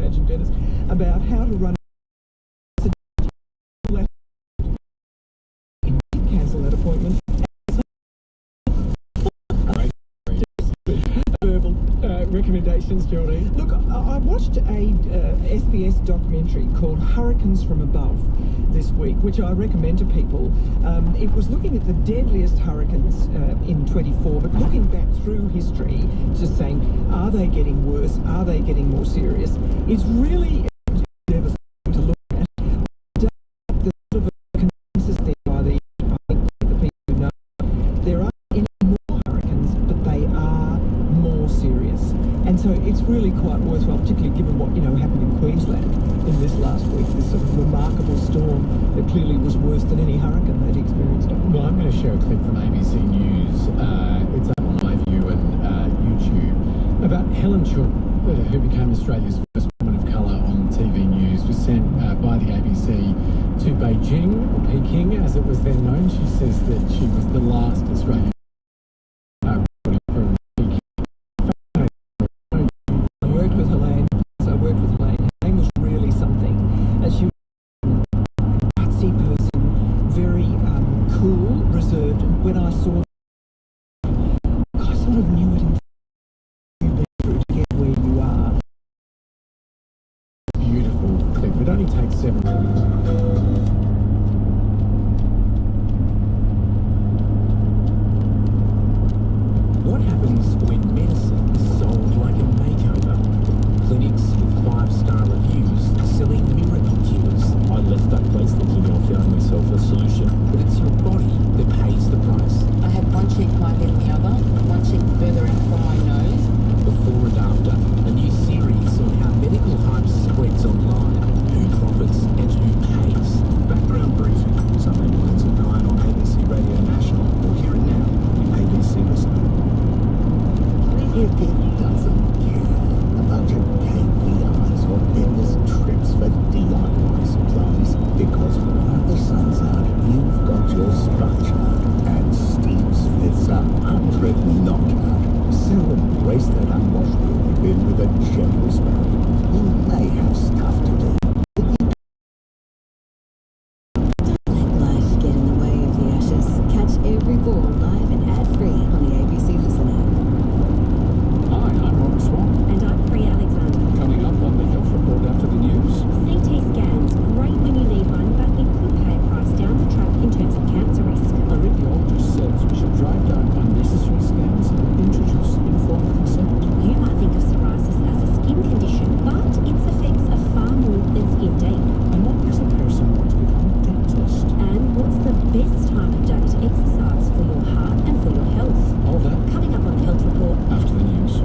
imagine, Dennis, about how to run cancel that appointment. Verbal recommendations, Johnny. Look, I watched a SBS documentary called Hurricanes from Above this week, which I recommend to people. It was looking at the deadliest hurricanes in 24, but looking back through history, just saying, are they getting worse? Are they getting more serious? It's really devastating to look at. The sort of a consensus there by the people who know there aren't any more hurricanes, but they are more serious. And so it's really quite worthwhile, particularly given what, happened in Queensland in this last week, this sort of remarkable storm that clearly was worse than any hurricane they'd experienced. Well, I'm going to share a clip from ABC News. It's up on MyView and YouTube about Helen Chook, who became Australia's first woman of colour on TV news, was sent by the ABC to Beijing, or Peking as it was then known. She says that she was the last Australian when I saw it, I sort of knew it in to get where you are. Beautiful clip. It only takes 7 minutes. What happens when medicine is sold like a makeover? Clinics with 5-star reviews selling miracle cures. I left that place thinking I found myself a solution, but it's your body that pays the price. I had one cheek higher than the other, one cheek further in from my nose. Before and after, a new series on how medical hype spreads online, who profits and who pays. Background briefing, Sunday mornings at 9 on ABC Radio National, or hear it now on ABC Listener. Cricket doesn't care about your KPIs or endless trips for DIY supplies, because while the sun's out, you've got your structure, and Steve Smith's 100 knockout. So embrace that unwashed bin with a gentle smile. You may have stuff to do. Don't let life get in the way of the Ashes. Catch every ball live and ad-free on the ABC Listen app. Hi, I'm Robert Swan. And I'm Priya Alexander. Coming up on the Health Report after the news. CT scans, great when you need one, but it could pay a price down the track in terms of cancer risk. A radiologist says we should drive down unnecessary scans and introduce informed consent. You might think of psoriasis as a skin condition, but its effects are far more than skin deep. And what makes a person want to become a dentist? And what's the best time of day to exercise for your heart and for your health? All that Coming up on the Health Report after the news.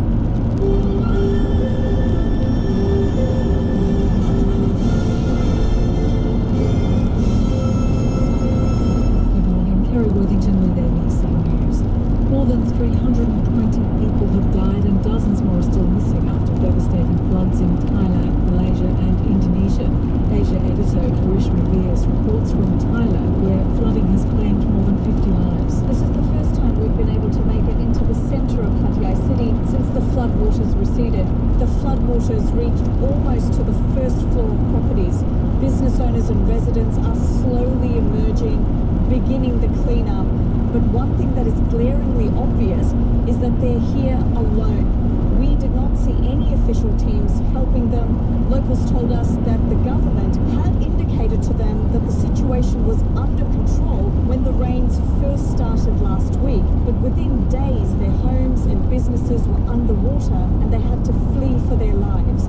More than 320 people have died and dozens more are still missing after devastating floods in Thailand, Malaysia and Indonesia. Asia editor Karishma Vyas reports from Thailand, where flooding has claimed more than 50 lives. This is the first time we've been able to make it into the centre of Hatyai city since the floodwaters receded. The floodwaters reached almost to the first floor of properties. Business owners and residents are slowly emerging, beginning the clean-up. But one thing that is glaringly obvious is that they're here alone. We did not see any official teams helping them. Locals told us that the government had indicated to them that the situation was under control when the rains first started last week. But within days, their homes and businesses were underwater and they had to flee for their lives.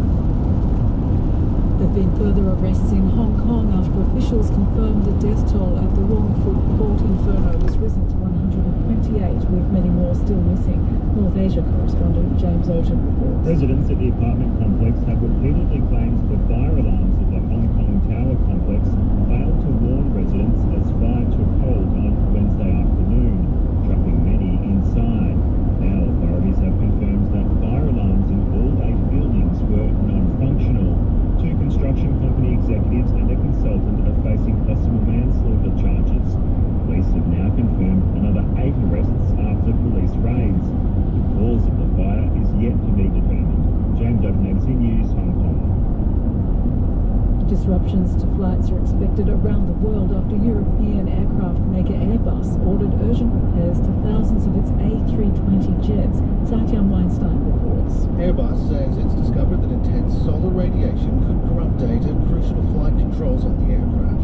There have been further arrests in Hong Kong after officials confirmed the death toll at the wrongful port inferno was risen to 128, with many more still missing. North Asia correspondent James Oden reports. Residents at the apartment complex have repeatedly claimed the fire alarms at the Hong Kong Tower complex failed to warn residents as fire took hold on Wednesday afternoon, trapping many inside. Now authorities have confirmed that fire alarms in all 8 buildings were non-functional. 2 construction company executives and a consultant are facing possible manslaughter charges. Police have now confirmed another 8 arrests after police raids. The cause of the fire is yet to be determined. James Oden, ABC News, Hong Kong. Disruptions to flights are expected around the world after European aircraft maker Airbus ordered urgent repairs to thousands of its A320 jets. Satyan Weinstein reports. Airbus says it's discovered that intense solar radiation could corrupt data crucial to flight controls on the aircraft.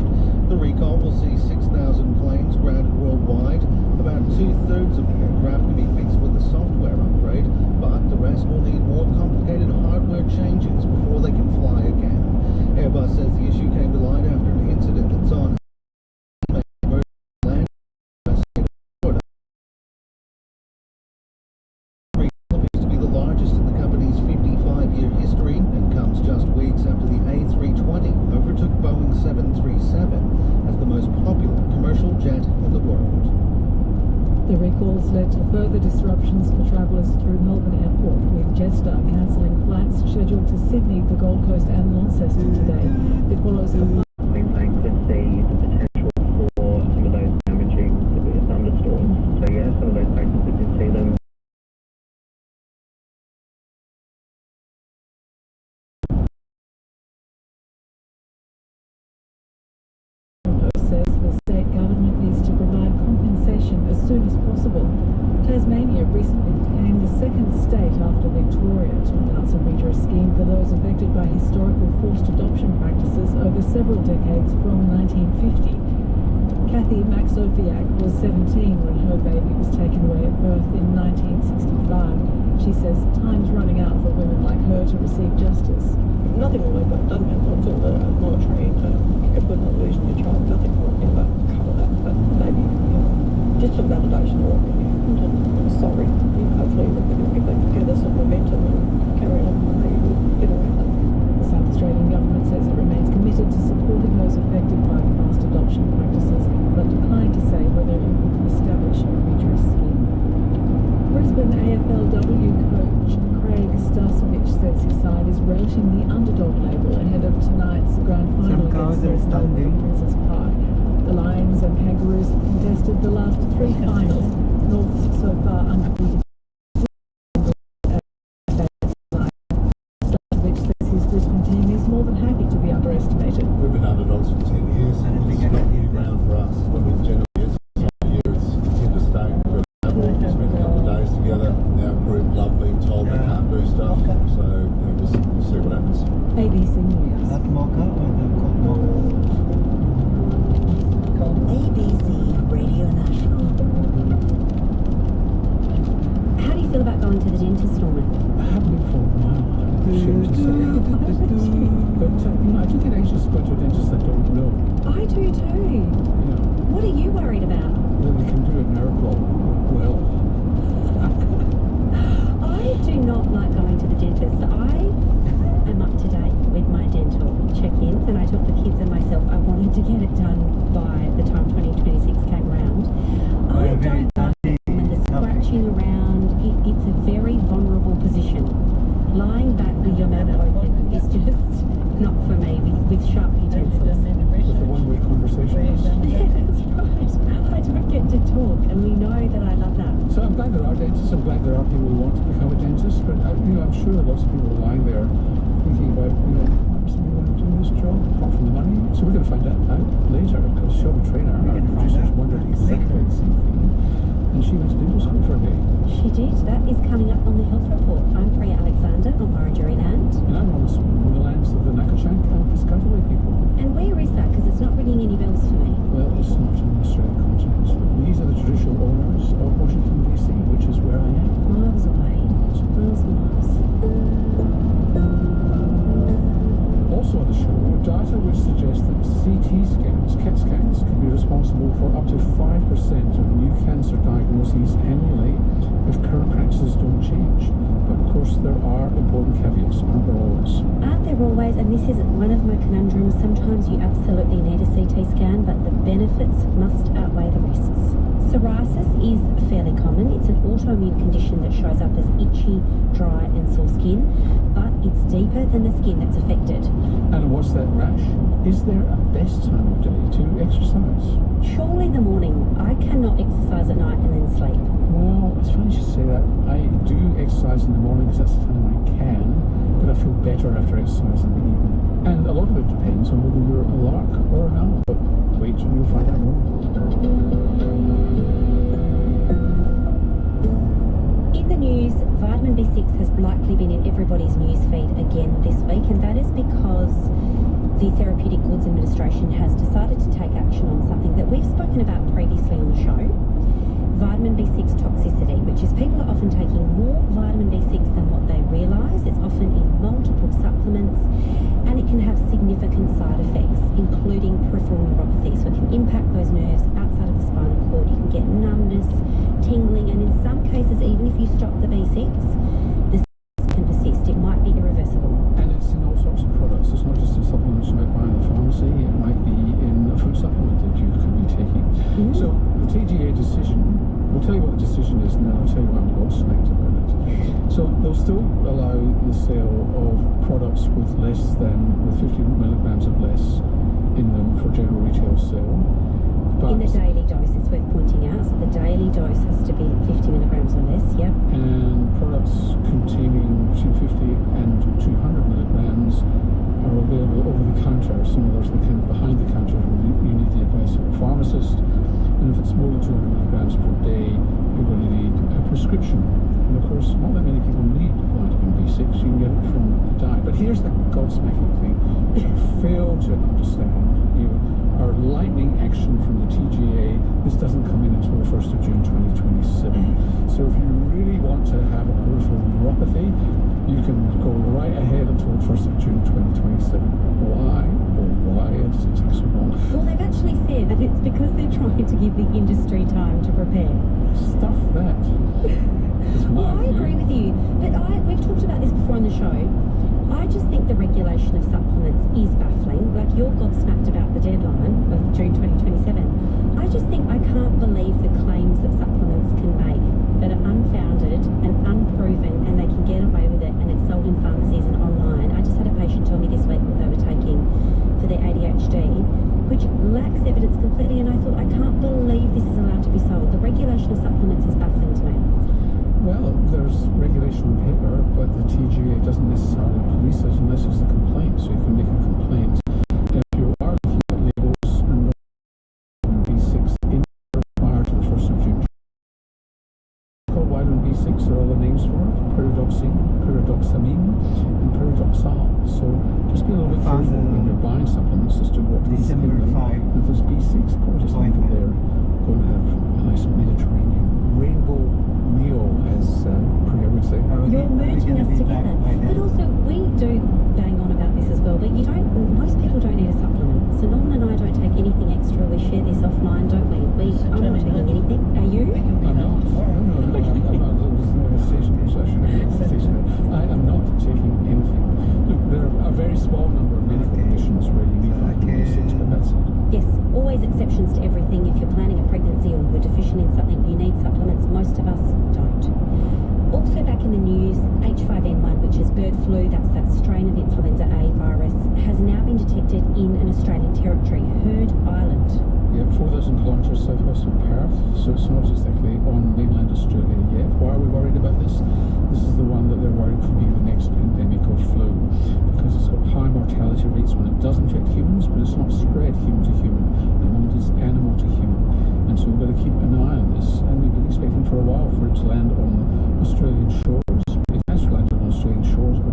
The recall will see 6,000 planes grounded worldwide. About two-thirds of the aircraft can be fixed with a software upgrade, but the rest will need more complicated hardware changes before they can fly again. Airbus says the issue came to light after an incident that's on land in Florida. The recall appears to be the largest in the company's 55-year history and comes just weeks after the A320 overtook Boeing 737 as the most popular commercial jet in the world. The recalls led to further disruptions for travellers through Melbourne Airport, with Jetstar cancelling flights scheduled to Sydney, the Gold Coast and Launceston today. It follows a Queensland could see the potential for some of those damaging severe thunderstorms. So yeah, some of those places we did see them. says the state government needs to provide compensation as soon as possible. Tasmania recently became the second state after Victoria to announce a redress scheme for those affected by historical forced adoption practices over several decades from 1950. Kathy Maxoviak was 17 when her baby was taken away at birth in 1965. She says time's running out for women like her to receive justice. Nothing really, but it doesn't matter until the monetary equivalent of losing your child. Nothing will ever cover that. But maybe, just some validation or I'm sorry. Hopefully we can get together some momentum and carry on and maybe we'll get around it. The South Australian government says it remains committed to supporting those affected by past adoption practices, but declined to say whether it will establish a redress scheme. Brisbane AFLW coach Craig Starcevich says his side is relishing the underdog label ahead of tonight's grand final against Princess Park. The Lions and Kangaroos have contested the last three finals. North's so far undefeated. Starcevich says his Brisbane team is more than happy to be underestimated. We've been underdogs for 10 years. It's not new ground for us. When we generally it's tend to stay. We spent a couple of days together. Our group love being told they can't do stuff. So we'll see what happens. ABC News. ABC Radio National. How do you feel about going to the dentist, Norman? I haven't been for a while, I'm ashamed to say. But I do get anxious to go to a dentist I don't know. I do too. Yeah. What are you worried about? Then they can do a nerve block well. I do not like going to the dentist. I am up to date with my dental check-in, and I took the kids and myself. I wanted to get it done by the time 2026 came around. I don't like when the scratching around. It's a very vulnerable position. Lying back with your mouth open is just not for me with sharp utensils. With a one-way conversation. Yeah, that's right. I don't get to talk, and we know that I love that. So I'm glad there are dentists. I'm glad there are people who want to become a dentist. But I'm sure that lots of people are lying there thinking about, absolutely want to do this job apart from the money. So we're going to find that out later because Shelby Trainer, our producers, wondered exactly the same thing. And she went to dental school for a day. She did. That is coming up on the Health Report. I'm Priya Alexander on Wiradjuri land. And I'm on the lands of the Nakachank and Piscataway people. And where is that? Because it's not ringing any bells for me. Well, it's not on the Australian continent. These are the traditional owners of Washington, D.C., which is where I am. Miles away. Miles and miles. Also on the show, data which suggests that CT scans, CAT scans, can be responsible for up to 5% of new cancer diagnoses annually if current practices don't change. But of course, there are important caveats, aren't there always? Aren't there always? And this is one of my conundrums. Sometimes you absolutely need a CT scan, but the benefits must outweigh the risks. Psoriasis is fairly common. It's an autoimmune condition that shows up as itchy, dry and sore skin, but it's deeper than the skin that's affected. And what's that rash? Is there a best time of day to exercise? Surely the morning. I cannot exercise at night and then sleep. Well, it's funny you should say that. I do exercise in the morning because that's the time I can, but I feel better after exercise in the evening. And a lot of it depends depends on whether you're a lark or an owl. But wait and you'll find out more. In the news, vitamin B6 has likely been in everybody's news feed again this week, and that is because the Therapeutic Goods Administration has decided to take action on something that we've spoken about previously on the show. Vitamin B6 toxicity, which is people are often taking more vitamin B6 than what they realise. It's often in multiple supplements, and it can have significant side effects, including peripheral neuropathy. So it can impact those nerves outside of the spinal cord. You can get numbness, tingling, and in some cases, even if you stop the B6, the can persist. It might be irreversible. And it's in all sorts of products. It's not just in supplements you might buy in the pharmacy. It might be in a food supplement that you could be taking. So the TGA decision, we'll tell you what the decision is, and then I'll tell you why I'm gobsmacked about it. So they'll still allow the sale of products with 50 milligrams of less in them for general retail sale. But in the daily dose, it's worth pointing out. So the daily dose has to be 50 milligrams or less, yep. And products containing between 50 and 200 milligrams are available over the counter. So in other words, they're kind of behind the counter. You need the advice of a pharmacist. And if it's more than 200 milligrams per day, you're going to need a prescription. And of course, not that many people need vitamin B6. You can get it from a diet. But here's the gobsmacking thing. You fail to understand. Our lightning action from the TGA, this doesn't come in until the 1st of June 2027. So if you really want to have a peripheral neuropathy, you can go right ahead until the 1st of June 2027. Why? Or why does it take so long? Well, they've actually said that it's because they're trying to give the industry time to prepare. Stuff that. Well, I agree with you, but we've talked about this before on the show. I just think the regulation of supplements is baffling. Like, you're gobsmacked about the deadline of June 2027. I just think I can't believe the claims that supplements can make that are unfounded and unproven, and they can get away with it, and it's sold in pharmacies and online. I just had a patient tell me this week what they were taking for their ADHD, which lacks evidence completely, and I thought, I can't believe this is allowed to be sold. The regulation of supplements is baffling to me. Well, there's regulation on paper, but the TGA doesn't necessarily police it unless there's a complaint, so you can make a complaint. If you are looking at labels and vitamin B6 in prior to the 1st of June, called vitamin B6, there are other names for it: pyridoxine, pyridoxamine, and pyridoxal. So just be a little bit careful when you're buying supplements as to what is in them. If there's B6, probably just think that they're going to have a nice Mediterranean rainbow meal, as Priya would say. You're merging us together. But also, we do bang on about this as well, but most people don't need a supplement. So Norman and I don't take anything extra. We share this offline, don't we? I'm not taking anything. Are you? I'm not. No, I'm not. It was more of a stationary session. I am not taking anything. Look, there are a very small number of medical conditions where you need vitamin B6, but that's it. Yes, always exceptions to everything. If you're planning a pregnancy or you're deficient in something, you need supplements. Most of us don't. Also back in the news, H5N1, which is bird flu, that's that strain of influenza A virus, has now been detected in an Australian territory, Heard Island. Yeah, 4,000 kilometres southwest of Perth, so it's not exactly on mainland Australia yet. Why are we worried about this? This is the one that they're worried could be the next endemic of flu, because it's got high mortality rates when it does infect humans, but it's not spread human to human. The moment is animal to human. And so we've got to keep an eye on this, and we've been expecting for a while for it to land on Australian shores. It has landed on Australian shores, but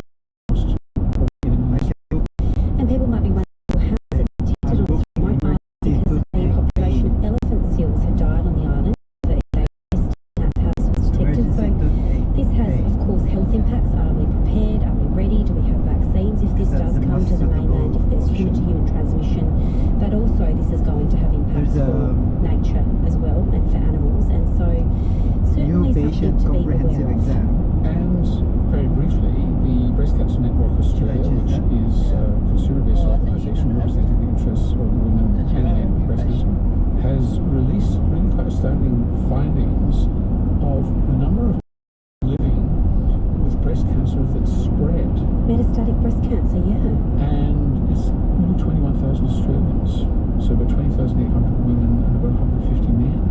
and people might be wondering, how is it detected on this remote island? Because a population of elephant seals had died on the island. So that's how this was detected. So this has, of course, health impacts. Are we prepared? Are we ready? Do we have vaccines if this does come to the mainland, if there's human-to-human transmission? But also this is going to have impacts for nature as well, and for animals, and so certainly something to be aware of. And very briefly, the Breast Cancer Network Australia, which is a consumer-based organisation representing the interests of women and men with breast cancer, has released really quite astounding findings of the number of living with breast cancer that's spread. Metastatic breast cancer, yeah. And it's only 21,000 Australians, so about 20,800 women and about 150 men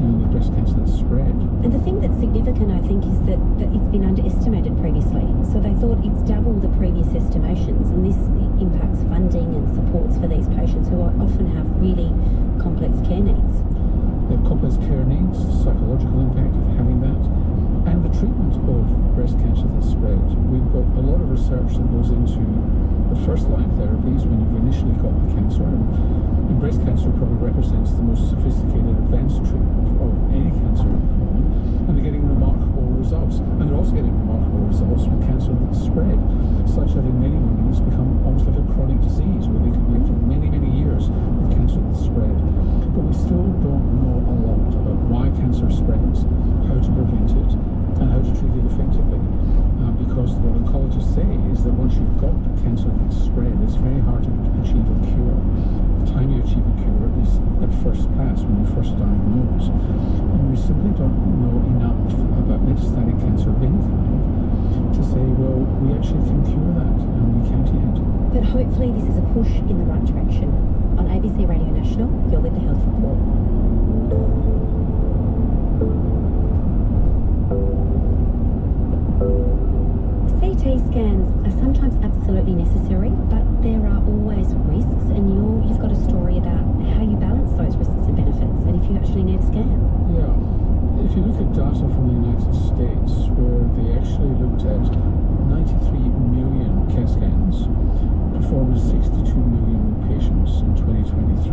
with breast cancer that's spread. And the thing that's significant, I think, is that it's been underestimated previously. So they thought it's double the previous estimations, and this impacts funding and support really complex care needs. They have complex care needs, psychological impact of having that, and the treatment of breast cancer that's spread. We've got a lot of research that goes into the first-line therapies when you've initially got the cancer. And breast cancer probably represents the most sophisticated advanced treatment of any cancer at the moment, and they're getting remarkable results. And they're also getting remarkable results with cancer that's spread, such that in many women it's become almost like a chronic disease where they can live for many, many years with cancer that's spread. But we still don't know a lot about why cancer spreads, how to prevent it, and how to treat it effectively. Because what oncologists say is that once you've got cancer that's spread, it's very hard to achieve a cure. The time you achieve a cure is at first pass, when you first diagnose. And we simply don't know enough about metastatic cancer of any kind to say, well, we actually can cure that, and we can't yet. But hopefully this is a push in the right direction. On ABC Radio National, you're with the Health Report. CT scans are sometimes absolutely necessary, but there are always risks, and you've got a story about how you balance those risks and benefits, and if you actually need a scan. Yeah. If you look at data from the United States, where they actually looked at 93 million CAT scans performed in 62 million patients in 2023,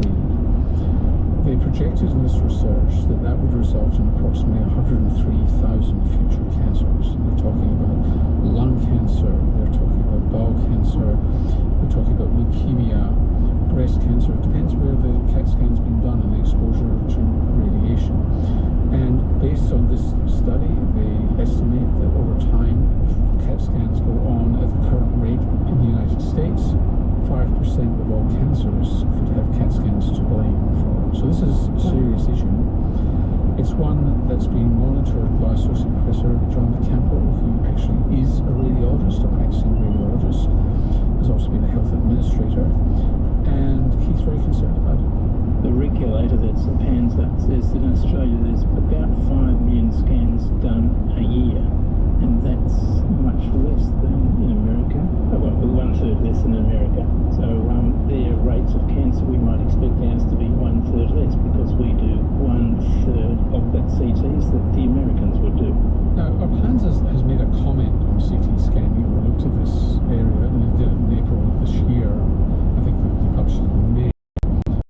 they projected in this research that that would result in approximately 103,000 future cancers. They're talking about lung cancer, they're talking about bowel cancer, they're talking about leukemia, breast cancer. It depends where the CAT scan's been done and the exposure to radiation. And based on this study, they estimate that over time, if CAT scans go on at the current rate in the United States, 5% of all cancers could have CAT scans to blame for. So this is a serious issue. It's one that's being monitored by Associate Professor John Campbell, who actually is a radiologist, a practicing radiologist, has also been a health administrator, and he's very concerned about it. The regulator that PANSA says that in Australia there's about 5 million scans done a year, and that's much less than in America. Well, 1/3 less than in America. So their rates of cancer, we might expect ours to be 1/3 less, because we do 1/3 of that CTs that the Americans would do. Now, our PANS has made a comment on CT scanning. We looked at this area, and they did it in April of this year. I think they published it in May.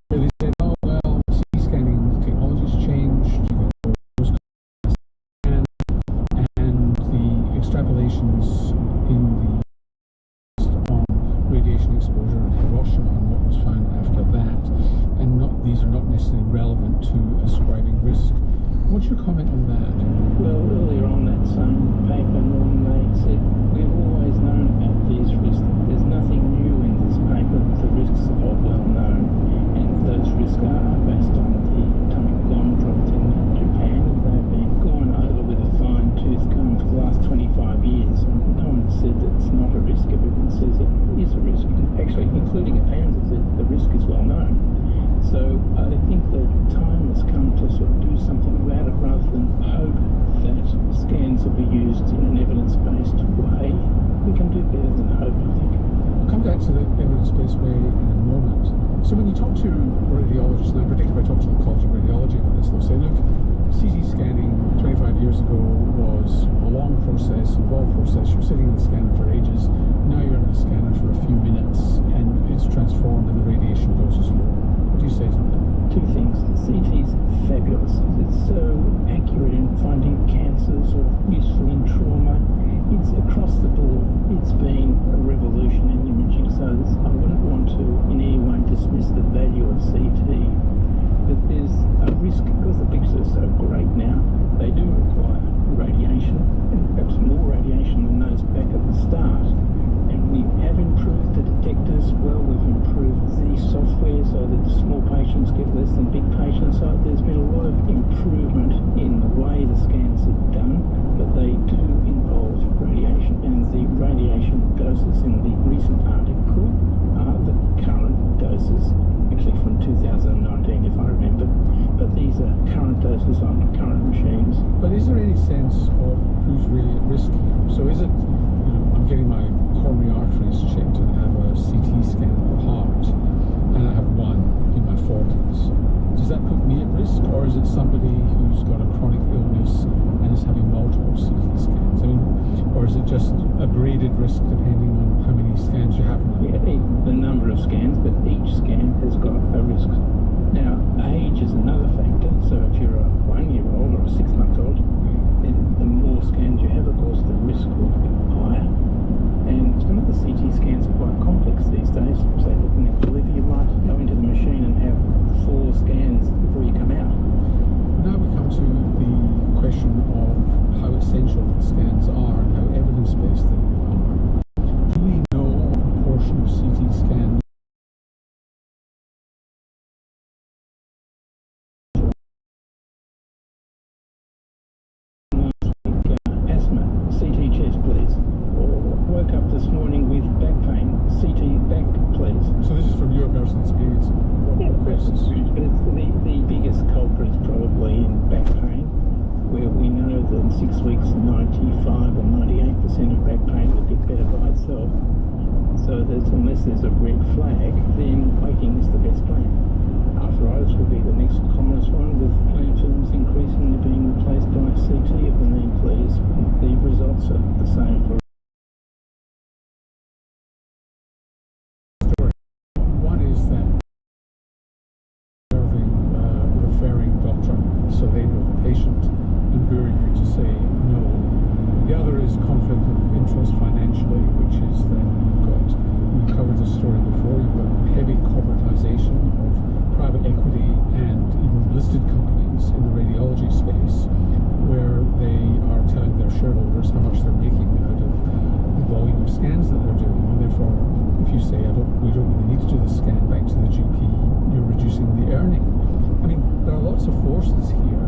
Where they said, oh, well, CT scanning technology's changed, and the extrapolations in the on radiation exposure in Hiroshima and what was found after that, and these are not necessarily relevant to ascribing risk. What's your comment on that? Well, earlier on that same paper, Norman, they said we've always known about these risks. There's nothing new in this paper. The risks are well known, and those risks are based on the atomic bomb dropped in Japan, and they've been gone over with a fine-tooth comb for the last 25 years. And no one said that it's not a risk. Everyone says it is a risk. Actually, including at PANSA, said the risk is well known. So I think the time has come to sort of do something about it, rather than hope that scans will be used in an evidence-based way. We can do better than hope, I think. We'll come back to the evidence-based way in a moment. So when you talk to radiologists, and I predict if I talk to the College of Radiology about this, they'll say, look, CT scanning 25 years ago was a long process, involved process. You're sitting in the scanner for ages. Now you're in the scanner for a few minutes, and it's transformed and the radiation doses low. What do you say to that? Two things. CT's fabulous. It's so accurate in finding cancers or useful in trauma. It's across the board. It's been a revolution in imaging, so I wouldn't want to in any way dismiss the value of CT. But there's a risk, because the pictures are so great now, they do require radiation, and perhaps more radiation than those back at the start. And we have improved the detectors. Well, we've improved the software so that the small patients get less than big patients. So there's been a lot of improvement in the way the scans are done, but they do involve radiation, and the radiation doses in the recent article are the current doses, actually from 2019 if I remember, but these are current doses on current machines. But is there any sense of who's really at risk here? So is it, I'm getting my coronary arteries checked and or is it somebody who's got a chronic illness and is having multiple CT scans? I mean, or is it just a graded risk depending on how many scans you have? Yeah, the number of scans, but each scan has got a risk. Now, age is another factor. So if you're a 1-year-old or a 6-month-old, the more scans you have, of course, the risk will be higher. And some of the CT scans are quite complex these days. Say, looking at the liver, you might go into the machine and have 4 scans before you come out. Now we come to the question of how essential the scans are and how evidence-based they are. Do we know what proportion of CT scans asthma, CT chest, please. Or woke up this morning with back pain, CT back, please. So this is from your personal experience? Yeah, personal experience, but it's the biggest culprit is probably in back pain, where we know that in 6 weeks 95 or 98% of back pain will get better by itself. So unless there's a red flag, then waiting is the best plan. Arthritis will be the next commonest one, with plain films increasingly being replaced by CT of the knee, please. The results are the same for one is that referring doctor, so they know the patient and who are you to say no. The other is conflict of interest financially, which is that we've covered this story before, you've got heavy corporatization of private equity and even listed companies in the radiology space, where they are telling their shareholders how much they're making out of the volume of scans that they're doing, and therefore if you say we don't really need to do the scan back to the GP, you're reducing the earning. I mean, there are lots of forces here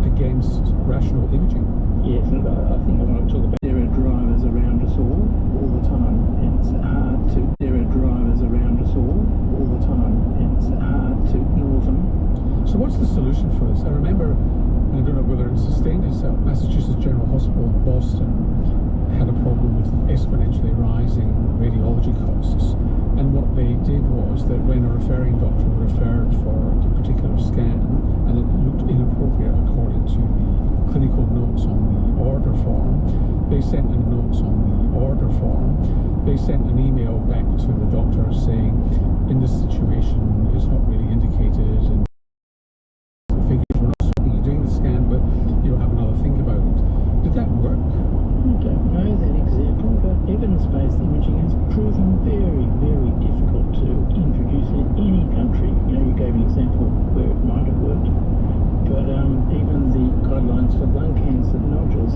against rational imaging. Yes, and I think I want to talk about there are drivers around us all the time, and it's hard to there are drivers around us all the time, and it's hard to ignore them. So what's the solution for this? I remember, and I don't know whether it's sustained itself, Massachusetts General Hospital in Boston had a problem with exponentially rising radiology costs, and what they did was that when a referring doctor referred for a particular scan and it looked inappropriate according to the clinical notes on the order form, they sent an email back to the doctor saying, in this situation it's not really indicated, and figures we're not stopping you doing the scan, but you'll have another think about it. Did that work? I don't know that example, but evidence-based imaging has proven very, very difficult to introduce in any country. You know, you gave an example where it might have worked, but even the guidelines for lung cancer nodules,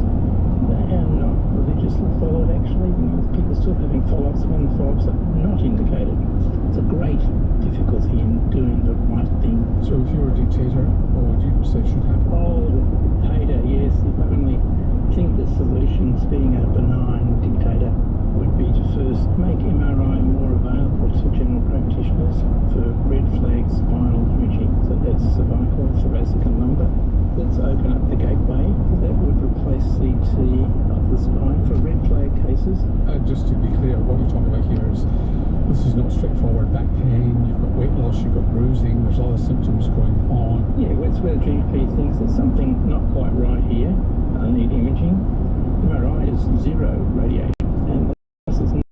they are not religiously followed actually. You know, people still having follow-ups when the follow-ups are not indicated. It's a great difficulty in doing the right thing. So if you were a dictator, what would you say should happen? Oh, the dictator, yes. If only think the solutions, being a benign dictator, would be to first make MRI more available to general practitioners for red flag spinal imaging. So that's cervical, thoracic and lumbar. Let's open up the gateway. That would replace CT of the spine for red flag cases. Just to be clear, what you're talking about here is this is not straightforward back pain, you've got weight loss, you've got bruising, there's other symptoms going on. Yeah, it's where the GP thinks there's something not quite right here. I need imaging. MRI is zero radiation, and this is not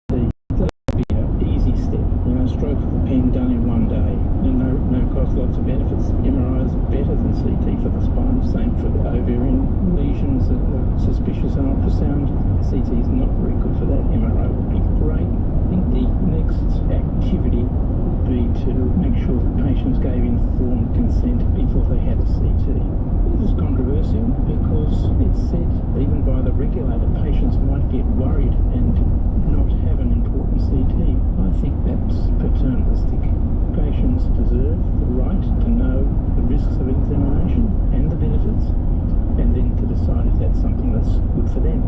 that would be an easy step. You know, stroke of the pen done in one day. No cost, lots of benefits. MRI is better than CT for the spine. Same for the ovarian lesions that are suspicious on ultrasound. CT is not very good for that. MRI would be great. I think the next activity would be to make sure that patients gave informed consent before they had a CT. This is controversial because it's said, even by the regulator, patients might get worried and not have an important CT. I think that's paternalistic. Patients deserve the right to know the risks of examination and the benefits, and then to decide if that's something that's good for them.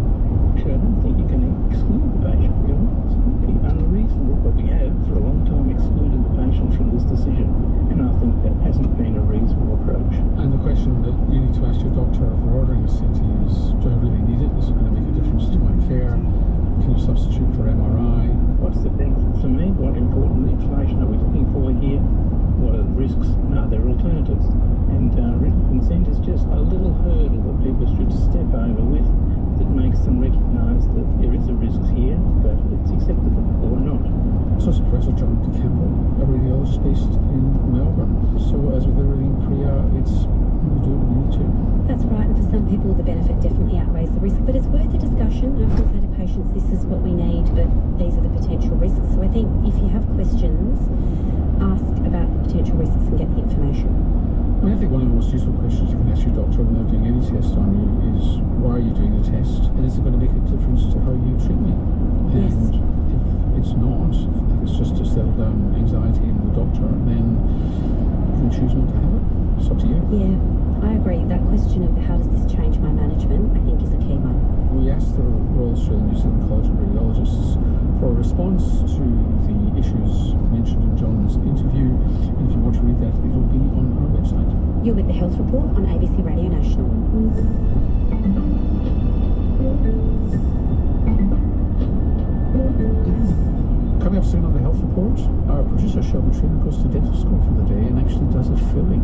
So I don't think you can exclude the patient, really. It's really unreasonable, but we have for a long time excluded the patient from this decision, and I think that hasn't been a reasonable approach. And the question that you need to ask your doctor for ordering a CT is, do I really need it? Is it going to make a difference to my care? Can you substitute for MRI? What's the benefit for me? What important information are we looking for here? What are the risks? No, they're all alternatives. And written consent is just a little hurdle that people should step over with that makes them recognise that there is a risk here, but it's acceptable or not. So it's Professor John DeCampo, a radiologist based in Melbourne. So as with everything, Priya, it's we do what we need to. That's right, and for some people the benefit definitely outweighs the risk, but it's worth a discussion. I often say to patients, this is what we need, but these are the potential risks. So I think if you have questions, ask about the potential risks and get the information. I think one of the most useful questions you can ask your doctor when they're doing any test on you is, why are you doing the test? And is it going to make a difference to how you treat me? Yes. And if it's not, if it's just to settle down anxiety in the doctor, then you can choose not to have it. It's up to you. Yeah, I agree. That question of how does this change my management, I think is a key one. We asked the Royal Australian New Zealand College of Radiologists for a response to the issues mentioned in John's interview, and if you want to read that, it will be on our website. You're with the Health Report on ABC Radio National. Coming up soon on the Health Report, our producer Shelby Trainer goes to dental school for the day and actually does a filling,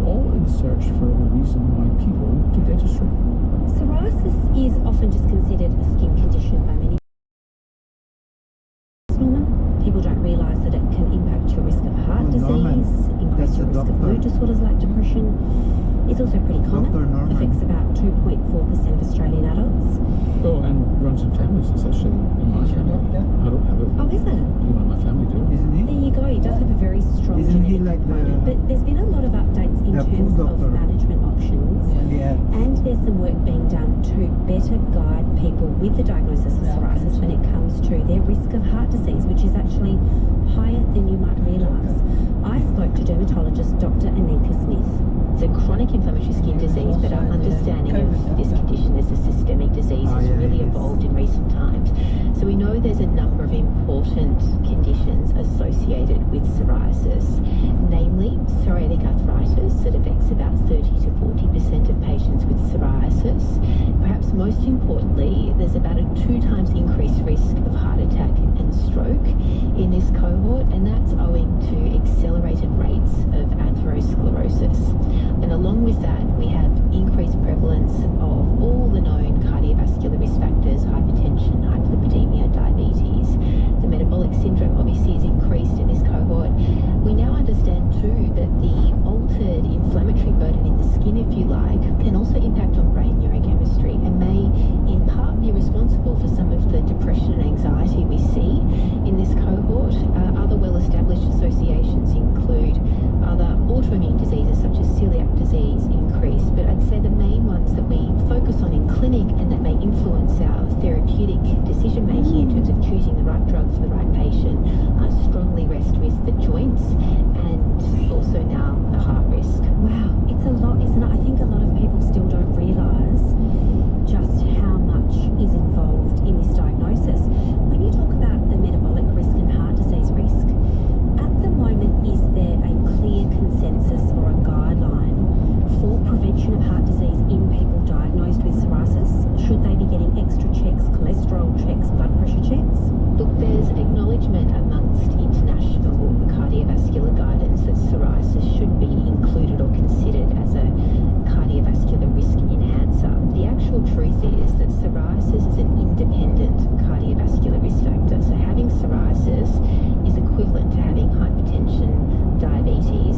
all in search for the reason why people do dentistry. Psoriasis is often just considered a skin condition by many. People don't realise that it can impact your risk of heart disease, increase your risk of mood disorders like depression. It's also pretty common, affects about 2.4% of Australian adults. Oh, and runs in families. It's actually in my family. I don't have it. Oh, is it? People in my family do. Isn't he? There you go, he does have a very strong Isn't he genetic like component. But there's been a lot of updates in the terms pool of doctor? management options. Yeah. And there's some work being done to better guide people with the diagnosis of psoriasis when it comes to their risk of heart disease, which is actually higher than you might realise. I spoke to dermatologist Dr. Anika Smith. It's a chronic inflammatory skin disease, but our understanding of this condition as a systemic disease has really evolved in recent times. So we know there's a number of important conditions associated with psoriasis, namely psoriatic arthritis that affects about 30 to 40% of patients with psoriasis. Perhaps most importantly, there's about a 2 times increased risk of heart attack and stroke in this cohort, and that's owing to accelerated rates of atherosclerosis. And along with that, we have increased prevalence of all the known cardiovascular risk factors, hypertension, hyperlipidemia, diabetes. The metabolic syndrome obviously is increased in this cohort. We now understand too that the altered inflammatory burden in the skin, if you like, can also impact on brain neurochemistry and may in part be responsible for some of the depression and anxiety we see in this cohort. Other well-established associations include other autoimmune diseases such as celiac disease increase, but I'd say the main ones that we focus on in clinic and that may influence our therapeutic decision making in terms of choosing the right drug for the right patient strongly rest with the joints and also now the heart risk. Wow, it's a lot, isn't it? I think a lot of people still don't realise just how much is involved in this diagnosis. When you talk about the metabolic risk and heart disease risk, at the moment, is there a clear consensus or a guideline for prevention of heart disease in people diagnosed with psoriasis? Should they be getting extra checks, cholesterol checks, blood pressure checks? Look, there's acknowledgement amongst international cardiovascular guidance that psoriasis should be included or considered as a cardiovascular risk enhancer. The actual truth is that psoriasis is an independent cardiovascular risk factor. So having psoriasis is equivalent to having hypertension, diabetes,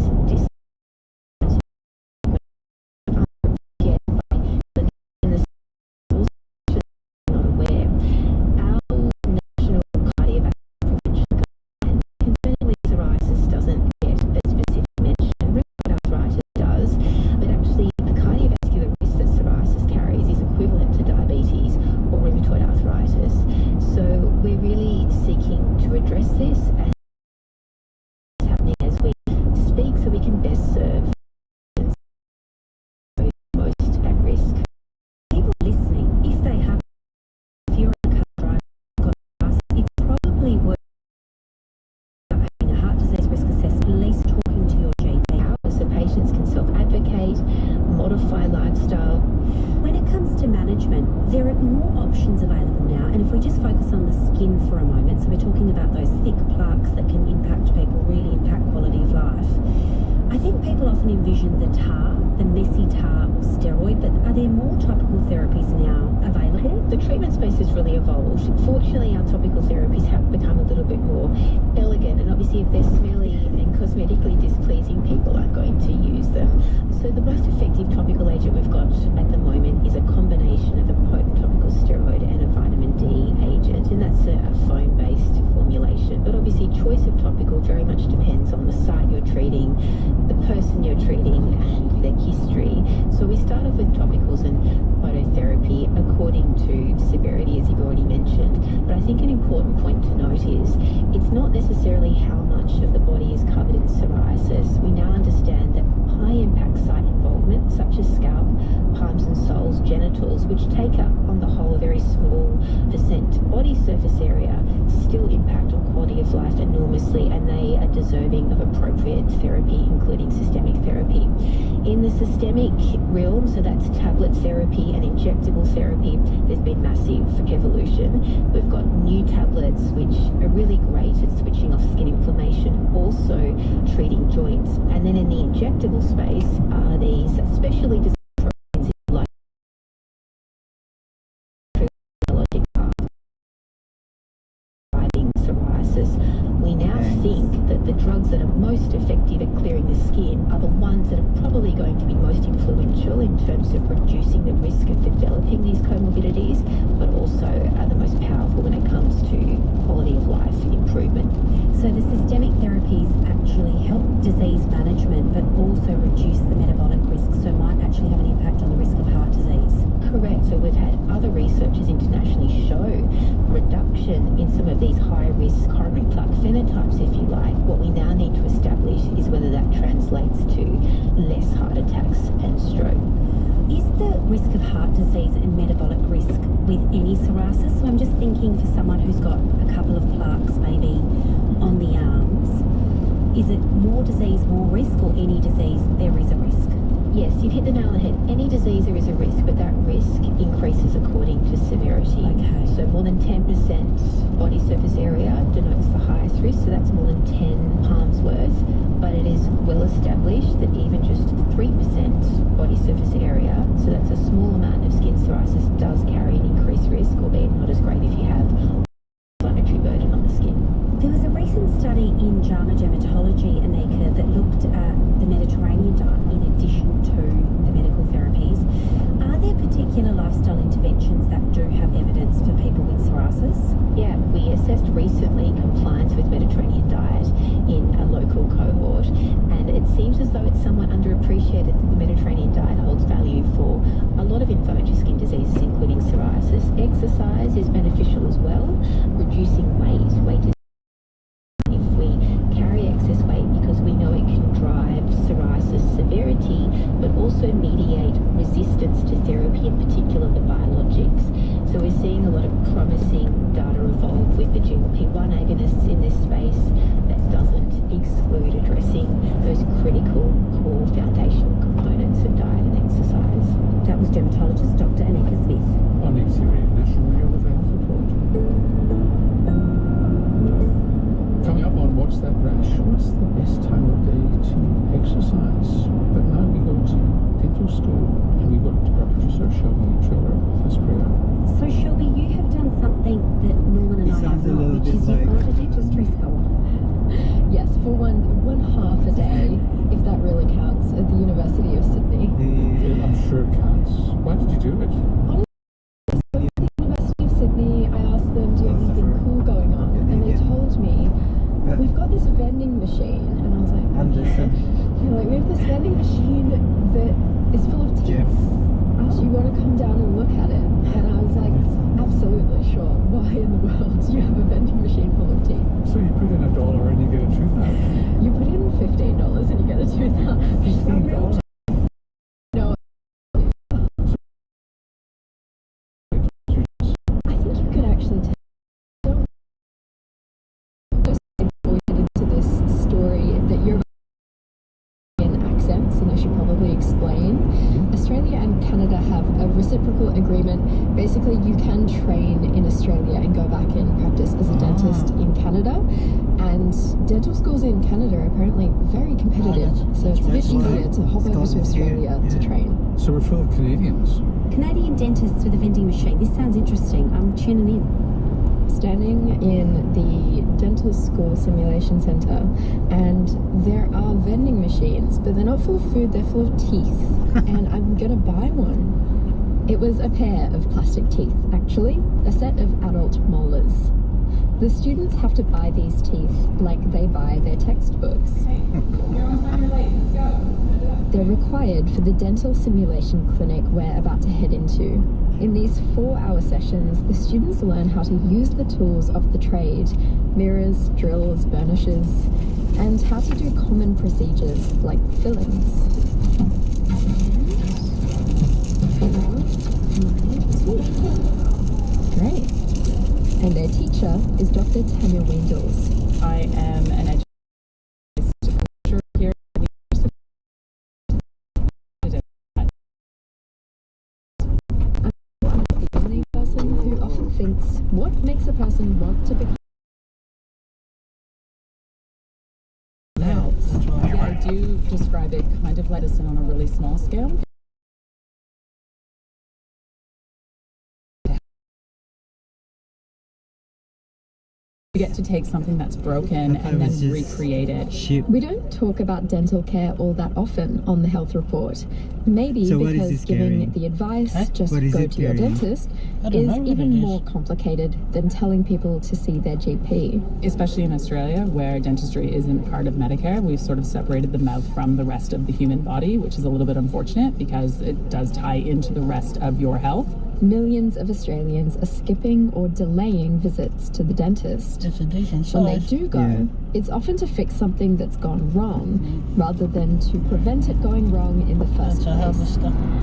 there are more options available now, and if we just focus on the skin for a moment, so we're talking about those thick plaques that can impact people, really impact quality of life. I think people often envision the tar, the messy tar or steroid, but are there more topical therapies now available? The treatment space has really evolved. Fortunately, our topical therapies have become a little bit more elegant, and obviously if they're smelly and cosmetically displeasing, people aren't going to use them. So the most effective topical agent we've got at the moment is a combination of a potent topical steroid and a vitamin D agent, and that's a foam-based formulation. But obviously choice of topical very much depends on the site you're treating, the person you're treating, and their history. So we start off with topicals and phototherapy according to severity, as you've already mentioned. But I think an important point to note is it's not necessarily how much of the body is covered in psoriasis. We now understand that high impact site involvement, such as scalp, palms and soles, genitals, which take up on the whole a very small percent body surface area, still impact on quality of life enormously, and they are deserving of appropriate therapy, including systemic therapy. In the systemic realm, so that's tablet therapy and injectable therapy, there's been massive evolution. We've got new tablets which are really great at switching off skin inflammation, also treating joints. And then in the injectable space are these specially designed proteins like biologic fighting psoriasis. We now think that the drugs that are most effective at clearing the skin are the ones that are probably going to be most influential in terms of reducing the risk of developing these comorbidities, but also are the most powerful when it comes to quality of life improvement. So the systemic therapies actually help disease management, but also reduce the metabolic risk, so might actually have an impact on the risk of heart disease. Correct. So we've had other researchers internationally show reduction in some of these high-risk coronary plaque phenotypes, if you like. What we now need to establish is whether that translates to less heart attacks and stroke. Is the risk of heart disease and metabolic risk with any psoriasis? So I'm just thinking for someone who's got a couple of plaques maybe on the arms, is it more disease, more risk, or any disease there is a risk? Yes, you've hit the nail on the head. Any disease there is a risk, but that risk increases according to severity. Okay. So more than 10% body surface area denotes the highest risk, so that's more than 10 palms worth. But it is well established that even just 3% body surface area, so that's a small amount of skin psoriasis, does carry an increased risk, albeit not as great if you have inflammatory burden on the skin. There was a recent study in JAMA Dermatology, Anika, that looked at the Mediterranean diet in addition to the medical therapies. Are there particular lifestyle interventions that do have evidence for people with psoriasis? Yeah, we assessed recently compliance with Mediterranean diet in a local cohort, and it seems as though it's somewhat underappreciated that the Mediterranean diet holds value for a lot of inflammatory skin diseases, including psoriasis. Exercise is beneficial as well, reducing weight. Weight is if we carry excess weight, because we know it can drive psoriasis severity, but also mediate resistance to therapy, in particular the biologics. So we're seeing a lot of promising data evolve with the GLP-1 agonists in this space that doesn't exclude addressing those critical core foundational components of diet and exercise. That was dermatologist Dr. Anika Smith. On NSW National Renewable Health Report. Coming up on What's That Rash? What's the best time of day to exercise? But now we go to dental school and we've got our producer Shelby Triller with us, Priya. So Shelby, you have done something that Norman and I have not, which is you've gone to dentistry school. Yes, for one half a day, if that really counts, at the University of Sydney. I'm sure it counts. Why did you do it? Honestly, at the University of Sydney, I asked them, do you have anything cool going on? And they told me, we've got this vending machine. And I was like, okay. They're like, we have this vending machine that is full of teeth. Do you want to come down and look at it? And I was like, absolutely sure. Why in the world do you have a vending machine full of teeth? So you put in $1 and you get a tooth out. You put in $15 and you get a tooth out. $15? No. I think you could actually tell. Before we get into this story that you're in accents, and I should probably explain. Australia and Canada have a reciprocal agreement. Basically, you can train in Australia and go back and practice as a dentist in Canada. And dental schools in Canada are apparently very competitive, so it's a bit easier to hop over to Australia to train. So we're full of Canadians. Canadian dentists with a vending machine. This sounds interesting. I'm tuning in. Standing in the dental school simulation centre, and there are vending machines, but they're not full of food, they're full of teeth. And I'm gonna buy one. It was a pair of plastic teeth, actually, a set of adult molars. The students have to buy these teeth like they buy their textbooks. They're required for the dental simulation clinic we're about to head into. In these 4-hour sessions, the students learn how to use the tools of the trade, mirrors, drills, burnishes, and how to do common procedures like fillings. Great. And their teacher is Dr. Tanya Wendels. I am an educator here at the University. I'm the only person who often thinks, what makes a person want to become? Now, Yeah, I do describe it kind of like medicine on a really small scale. You get to take something that's broken and then recreate it. We don't talk about dental care all that often on the health report. Maybe because giving the advice, just go to your dentist, is even more complicated than telling people to see their GP. Especially in Australia, where dentistry isn't part of Medicare, we've sort of separated the mouth from the rest of the human body, which is a little bit unfortunate because it does tie into the rest of your health. Millions of Australians are skipping or delaying visits to the dentist. It's a decent size. When they do go, it's often to fix something that's gone wrong, rather than to prevent it going wrong in the first place.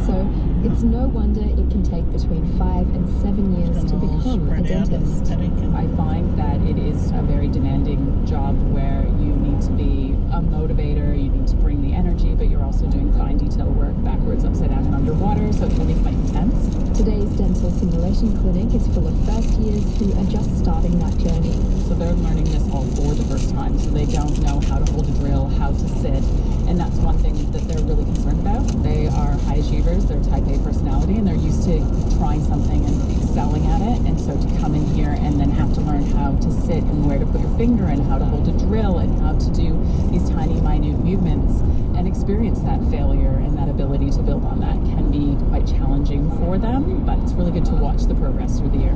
So it's no wonder it can take between 5 and 7 years to become a dentist. I find that it is a very demanding job where you need to be a motivator, you need to bring the energy, but you're also doing fine detail work backwards, upside down, and underwater, so it can be quite intense. Today's dental simulation clinic is full of first years who are just starting that journey. So they're learning this all for the first time, so they don't know how to hold a drill, how to sit, and that's one thing that they're really concerned about. They are high achievers, they're type A personality, and they're used to trying something and excelling at it, and so to come in here and then have to learn how to sit and where to put your finger and how to hold a drill and how to do these tiny, minute movements and experience that failure and that ability to build on that can be quite challenging for them, but it's really good to watch the progress through the year.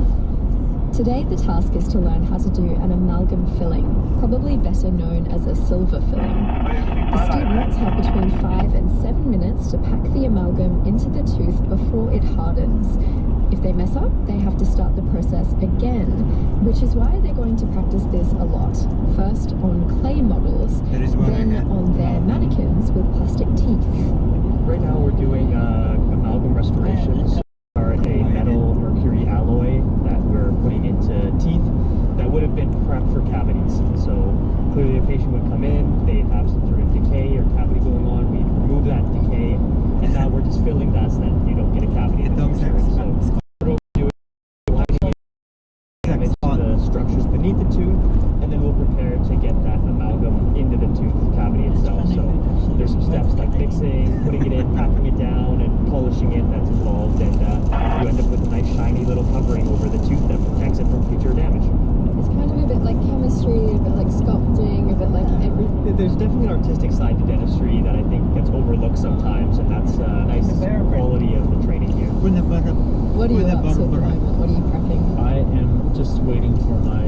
Today the task is to learn how to do an amalgam filling, probably better known as a silver filling. The students have between 5 and 7 minutes to pack the amalgam into the tooth before it hardens. If they mess up, they have to start the process again, which is why they're going to practice this a lot. First on clay models, then on their mannequins with plastic teeth. Right now we're doing amalgam restorations. Are a metal mercury alloy that we're putting into teeth that would have been prepped for cavities. So clearly a patient would come in, they'd have some sort of decay or cavity going on, we'd remove that decay, and now we're just filling that so that you don't get a cavity in the future. So what we'll do is we'll damage the structures beneath the tooth, and then we'll prepare to get that amalgam into the tooth cavity itself. So there's some steps like fixing, putting it in, packing it down, and polishing it that's involved, and you end up with a nice shiny little covering over the tooth that protects it from future damage. It's kind of a bit like chemistry, a bit like sculpting, a bit like everything. There's definitely an artistic side to dentistry that I think gets overlooked sometimes, and that's a nice quality of the training here. What are you up to at the moment? What are you prepping? I am just waiting for my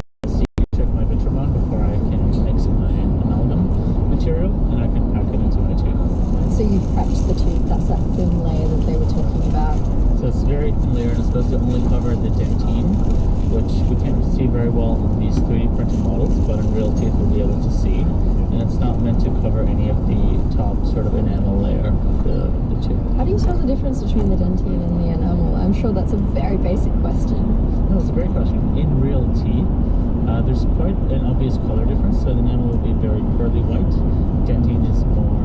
check my Vitramon before I can mix my amalgam material, and I can pack it into my tooth. So you've prepped the tooth, that's that thin layer that they were talking about. So it's a very thin layer, and it's supposed to only cover the dentine, which we can't see very well on these 3D printed models, but in real teeth we'll be able to see. And it's not meant to cover any of the top sort of enamel layer of the tooth. How do you tell the difference between the dentine and the enamel? I'm sure that's a very basic question. No, it's a great question. In real teeth, there's quite an obvious color difference. So the enamel will be very pearly white. Dentine is more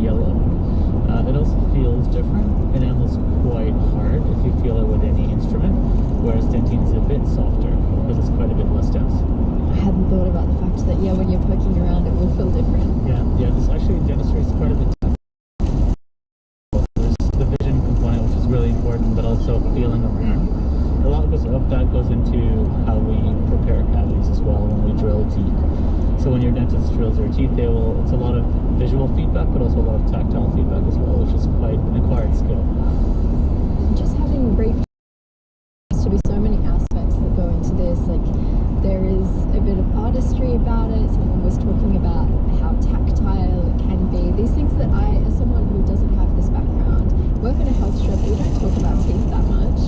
yellow. It also feels different. Enamel is quite hard if you feel it with any instrument, whereas dentine is a bit softer because it's quite a bit less dense. I hadn't thought about the fact that, yeah, when you're poking around, it will feel different. Yeah, there's actually dentistry is part of the there's the vision component, which is really important, but also feeling around. A lot of that goes into how we prepare cavities as well when we drill teeth. So when your dentist drills your teeth, it's a lot of visual feedback, but also a lot of tactile feedback as well, which is quite an acquired skill. Just having brief to be so many aspects that go into this, like there is a bit of artistry about it. Someone was talking about how tactile it can be. These things that I, as someone who doesn't have this background, work in a health shop, we don't talk about teeth that much.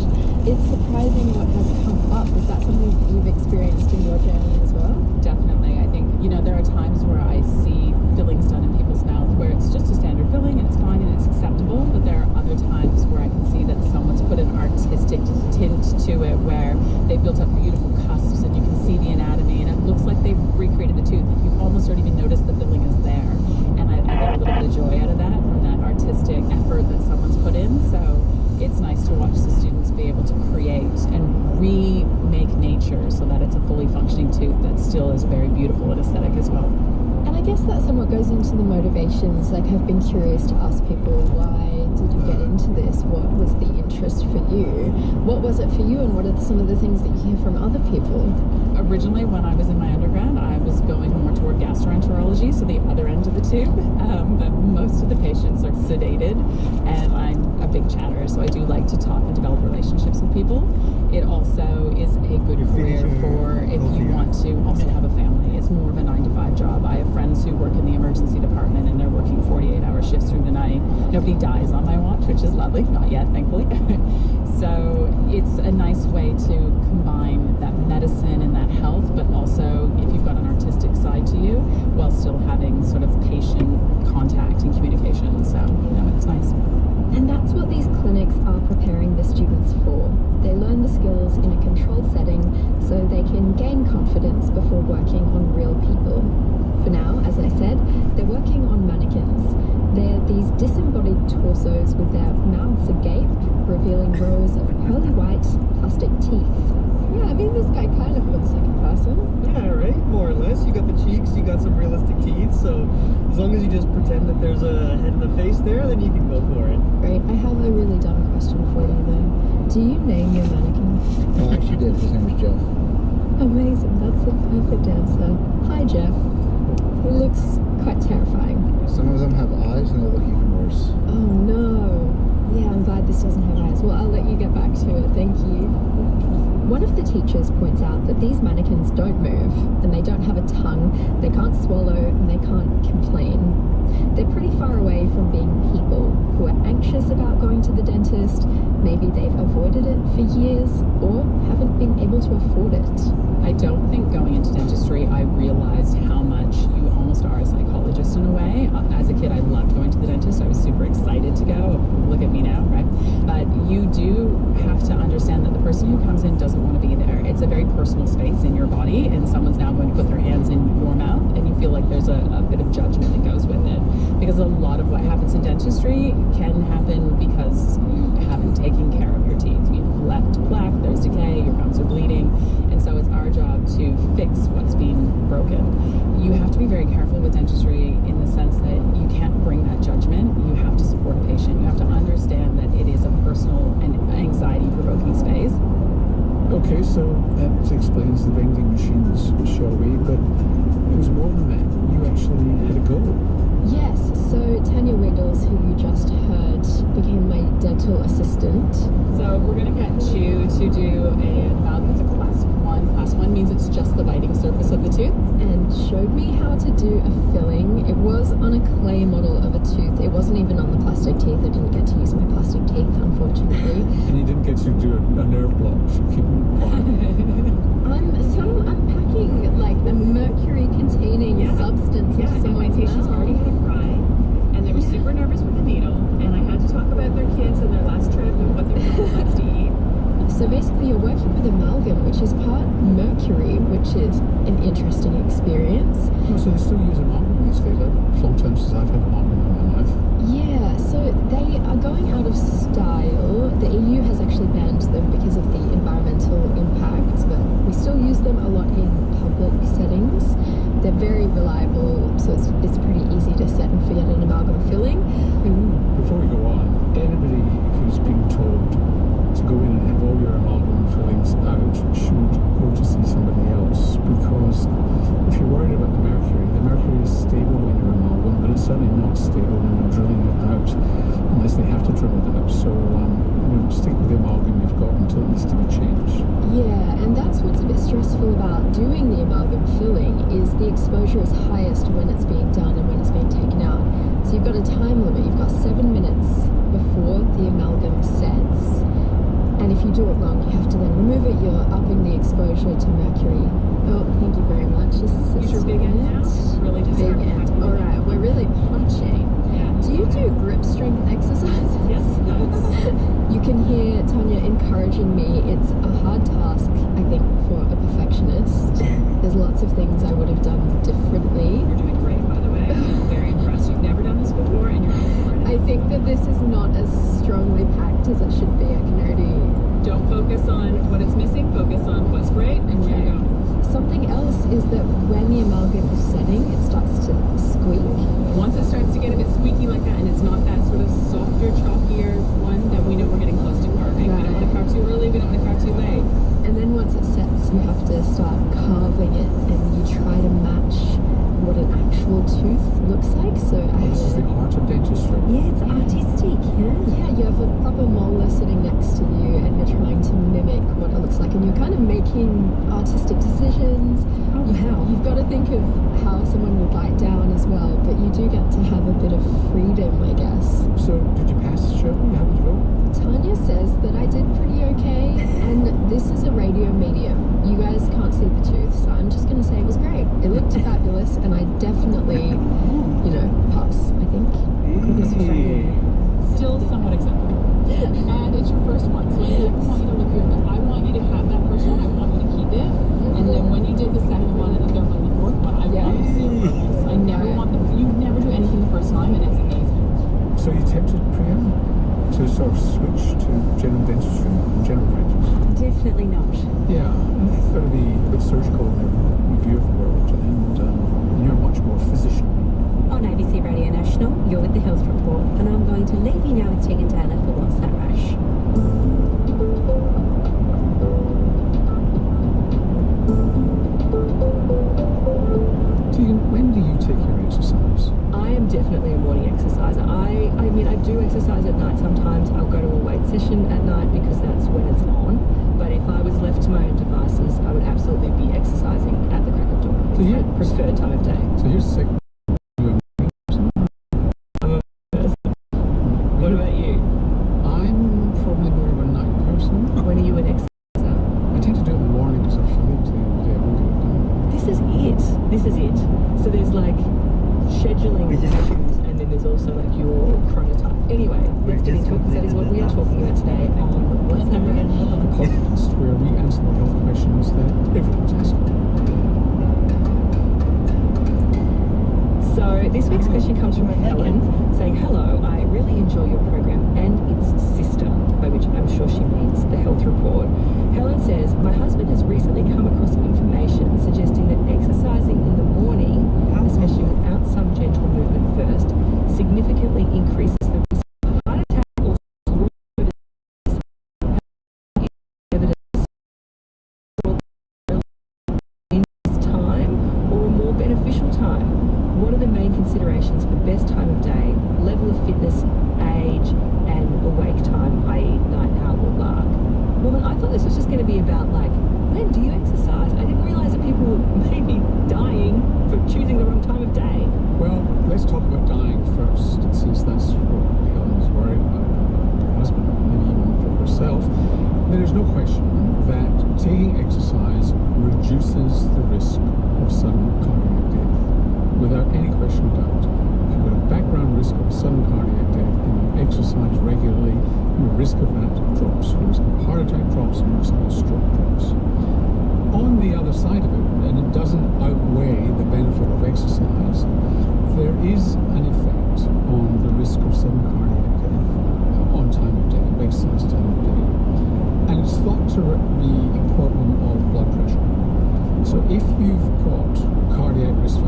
It's surprising what has come up. Is that something that you've experienced in your journey as well? Definitely. I think, there are times where I see fillings done in people's mouth where it's just a standard filling and it's fine and it's acceptable, but there are other times where I can see that someone's put an artistic tint to it where they've built up beautiful cusps and you can see the anatomy and it looks like they've recreated the tooth. You almost don't even notice the filling is there. And I get a little bit of joy out of that from that artistic effort that someone's put in. So it's nice to watch the students be able to create and remake nature so that it's a fully functioning tooth that still is very beautiful and aesthetic as well. And I guess that somewhat goes into the motivations. Like, I've been curious to ask people, why did you get into this? What was the interest for you? What was it for you, and what are some of the things that you hear from other people? Originally, when I was in my undergrad, I was going more toward gastroenterology, so the other end of the tube. But most of the patients are sedated, and I'm a big chatterer, so I do like to talk and develop relationships with people. It also is a good career for if you want to also have a family. It's more of a 9-to-5 job. I have friends who work in the emergency department, and they're working 48-hour shifts through the night. Nobody dies on my watch, which is lovely. Not yet, thankfully. So it's a nice way to combine that medicine and that health, but also if you've got an artistic side to you, while still having sort of patient contact and communication. So, it's nice. And that's what these clinics are preparing the students for. They learn the skills in a controlled setting so they can gain confidence before working on real people. For now, as I said, they're working on mannequins. They're these disembodied torsos with their mouths agape, revealing rows of pearly white plastic teeth. Yeah, I mean, this guy kind of looks like a person. Yeah, right? More or less. You got the cheeks, you got some realistic teeth, so as long as you just pretend that there's a head and a face there, then you can go for it. Great. I have a really dumb question for you, though. Do you name your mannequin? I actually did. His name is Jeff. Amazing. That's the perfect answer. Hi, Jeff. He looks quite terrifying. Some of them have eyes and they look even worse. Oh, no. Yeah, I'm glad this doesn't have eyes. Well, I'll let you get back to it. Thank you. One of the teachers points out that these mannequins don't move, and they don't have a tongue, they can't swallow, and they can't complain. They're pretty far away from being people who are anxious about going to the dentist. Maybe they've avoided it for years or haven't been able to afford it. I don't think going into dentistry, I realized how much you almost are a psychologist in a way. As a kid, I loved going to the dentist. I was super excited to go. Look at me now, right? But you do have to understand that the person who comes in doesn't want to be there. It's a very personal space in your body, and someone's now going to put their hands in your mouth, and you feel like there's a bit of judgment that goes with it. Because a lot of what happens in dentistry can happen because you haven't taken care of your teeth. You've left plaque, there's decay, your gums are bleeding, and so it's our job to fix what's been broken. You have to be very careful with dentistry in the sense that you can't bring that judgment. You have to support a patient. You have to understand that it is a personal and anxiety-provoking space. Okay, so that explains the vending machines, shall we? But it was more than that. You actually had a goal. Yes, so Tanya Wiggles, who you just heard, became my dental assistant. So we're going to get you to do an amalgam. It's a class 1. Class 1 means it's just the biting surface of the tooth. And showed me how to do a filling. It was on a clay model of a tooth. It wasn't even on the plastic teeth. I didn't get to use my plastic teeth, unfortunately. And you didn't get to do a nerve block, so keep them quiet. I'm packing like a mercury-containing substance into someone's my patients already had a cry, and they were super nervous with the needle, and I had to talk about their kids and their last trip and what their mom likes to eat. So basically you're working with amalgam, which is part mercury, which is an interesting experience. Oh, so they still use amalgam these days? It's a long time since I've had amalgam in my life. Yeah, so they are going out of style. The EU has actually banned them because of the environmental impacts, but we still use them a lot in public settings. They're very reliable, so it's pretty easy to set and forget an amalgam filling. Before we go on, anybody who's being told to go in and have all your amalgam fillings out should go to see somebody else, because if you're worried about the mercury is stable in your amalgam, but it's certainly not stable when you're drilling it out, unless they have to drill it out. So stick with the amalgam you've got until it needs to be changed. Yeah, and that's what's a bit stressful about doing the amalgam filling, is the exposure is highest when it's being done and when it's being taken out. So you've got a time limit. You've got 7 minutes before the amalgam sets. And if you do it wrong, you have to then remove it. You're upping the exposure to mercury. Oh, thank you very much. This is your big end now? Really just big end. All right, we're really punching. Yeah. Do you do grip strength exercises? Yes. You can hear Tanya encouraging me. It's a hard task, I think, for a perfectionist. There's lots of things I would have done differently. You're doing great, by the way. I'm very impressed. You've never done this before, and you're up for it. I think that this is not as strongly packed as it should be. I can already... Don't focus on what it's missing, focus on what's great and where to go. Something else is that when the amalgam is setting, it starts to squeak. Once it starts to get a bit squeaky like that, and it's not that sort of softer, chalkier one, then we know we're getting close to carving. Right. We don't want to carve too early, we don't want to carve too late. And then once it sets, you have to start carving it, and you try to match what an actual tooth looks like. So this is the art of dentistry. Yeah, it's artistic, Yeah, you have a proper molar sitting next to you, and you're trying to mimic what it looks like, and you're kind of making artistic decisions. Oh, wow. You've got to think of how someone will bite down as well, but you do get to have a bit of freedom, I guess. So, did you pass, Shirley? How did you go? Tanya says that I did pretty okay, and this is a radio medium. You guys can't see the tooth, so I'm just going to say it was great. It looked fabulous, and I definitely, pass, I think. Still somewhat acceptable. And it's your first one, so I never want you to look your I want you to have that first one, I want you to keep it. And then when you did the second one and the third one and the fourth one, I want you to see it progress. I never want you never do anything the first time, and it's amazing. So you tempted, Priya, to sort of switch to general dentistry and general practice? Definitely not. Yeah, it's got to be a bit surgical in their view of the world, and you're much more physician. On ABC Radio National, you're with the Health Report, and I'm going to leave you now with Tegan Taylor for What's That Rash? Tegan, when do you take your exercise? I am definitely a morning exerciser. I mean, I do exercise at night sometimes. I'll go to a weight session at night because that's when it's on. But if I was left to my own devices, I would absolutely be exercising at the crack of dawn. It's my preferred time of day. So here's the second. What about you? I'm probably more of a night person. When are you an exerciser? I tend to do it in the morning because I feel it to the end of the day. I won't get it done. This is it. This is it. So there's like scheduling issues, and then there's also like your chronotype. Anyway, let's get into it because that is what we are talking about today on What's That Rash? A podcast where we answer the health questions that everyone's asking. So this week's question comes from Helen saying, "Hello, I really enjoy your program and its sister," by which I'm sure she means the Health Report. Helen says, "My husband has recently come across some information suggesting that exercising in the morning, especially without some gentle movement first, significantly increases the risk of heart attack or stroke. Evidence time or a more beneficial time? What are the main considerations for best time of day, level of fitness, age, and awake time, i.e. night owl or lark?" Woman, I thought this was just going to be about like, when do you exercise? I didn't realise that people may be dying for choosing the wrong time of day. Well, let's talk about dying first, since that's what Helen is worried about her husband, maybe even for herself. There is no question that taking exercise reduces the risk of sudden cardiac death, without any question of doubt. If you've got a background risk of sudden cardiac death and you exercise regularly, your risk of that drops. Your risk of a heart attack drops, and your risk of a stroke drops. On the other side of it, and it doesn't outweigh the benefit of exercise, there is an effect on the risk of sudden cardiac death on time of day, exercise time of day. And it's thought to be a problem of blood pressure. So if you've got cardiac risk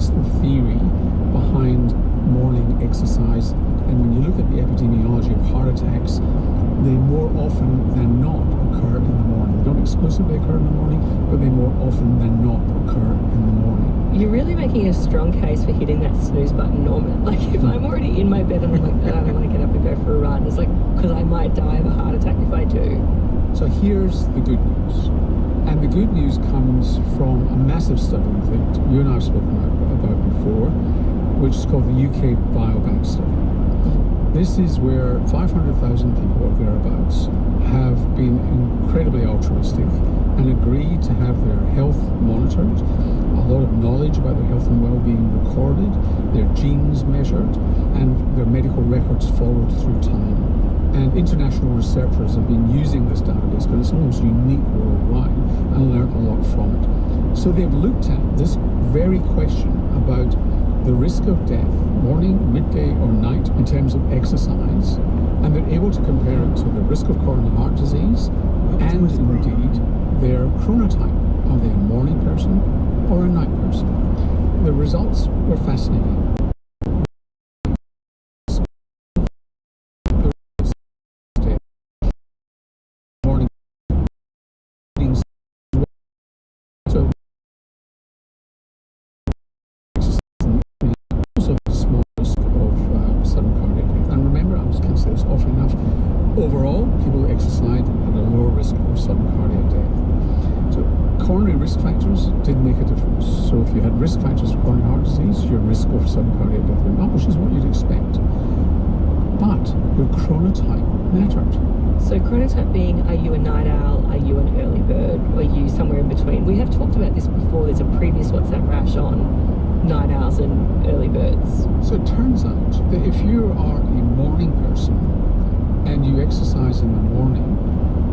That's the theory behind morning exercise. And when you look at the epidemiology of heart attacks, they more often than not occur in the morning. They don't exclusively occur in the morning, but they more often than not occur in the morning. You're really making a strong case for hitting that snooze button, Norman. Like, if I'm already in my bed and I'm like, I don't want to get up and go for a run, it's like, because I might die of a heart attack if I do. So here's the good news. And the good news comes from a massive study that you and I have spoken about before, which is called the UK Biobank study. This is where 500,000 people or thereabouts have been incredibly altruistic and agreed to have their health monitored, a lot of knowledge about their health and well-being recorded, their genes measured, and their medical records followed through time. And international researchers have been using this database because it's almost unique worldwide and learned a lot from it. So they've looked at this very question about the risk of death, morning, midday, or night, in terms of exercise, and they're able to compare it to the risk of coronary heart disease and indeed their chronotype. Are they a morning person or a night person? The results were fascinating. Overall, people who exercise had a lower risk of sudden cardiac death. So coronary risk factors did make a difference. So if you had risk factors for coronary heart disease, your risk of sudden cardiac death went up, which is what you'd expect. But your chronotype mattered. So chronotype being, are you a night owl, are you an early bird, or are you somewhere in between? We have talked about this before. There's a previous WhatsApp rash on night owls and early birds. So it turns out that if you are a morning person and you exercise in the morning,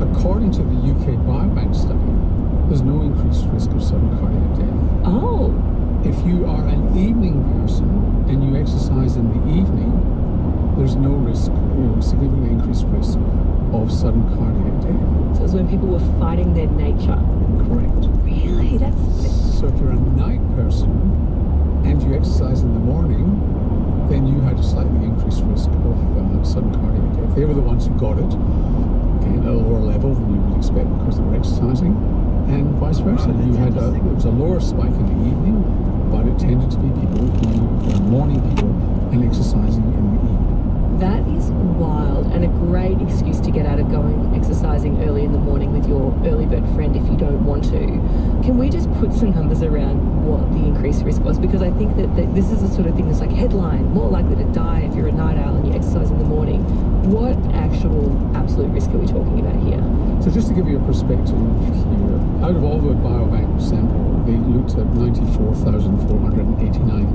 according to the UK Biobank study, there's no increased risk of sudden cardiac death. Oh. If you are an evening person and you exercise in the evening, there's no risk, significantly increased risk of sudden cardiac death. So it's when people were fighting their nature. Correct. Really? So if you're a night person and you exercise in the morning, then you had a slightly increased risk of sudden cardiac death. They were the ones who got it, okay, at a lower level than you would expect because they were exercising, and vice versa. You had it was a lower spike in the evening, but it tended to be people who were morning people and exercising in the evening. That is wild, and a great excuse to get out of going exercising early in the morning with your early bird friend if you don't want to. Can we just put some numbers around what the increased risk was? Because I think that this is the sort of thing that's like headline, more likely to die if you're a night owl and you exercise in the morning. What actual absolute risk are we talking about here? So just to give you a perspective here, out of all the biobank sample, they looked at 94,489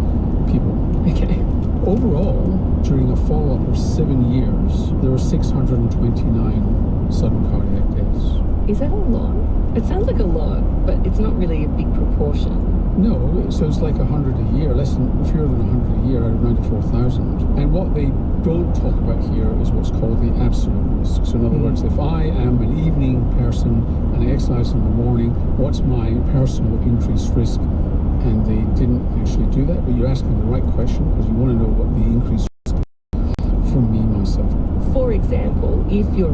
people. Okay. Overall, during a follow-up of 7 years, there were 629 sudden cardiac deaths. Is that a lot? It sounds like a lot, but it's not really a big proportion. No, so it's like 100 a year, fewer than 100 a year out of 94,000. And what they don't talk about here is what's called the absolute risk. So in other words, if I am an evening person and I exercise in the morning, what's my personal increased risk? And they didn't actually do that, but you're asking the right question because you want to know what the increased risk is for me, myself. For example, if your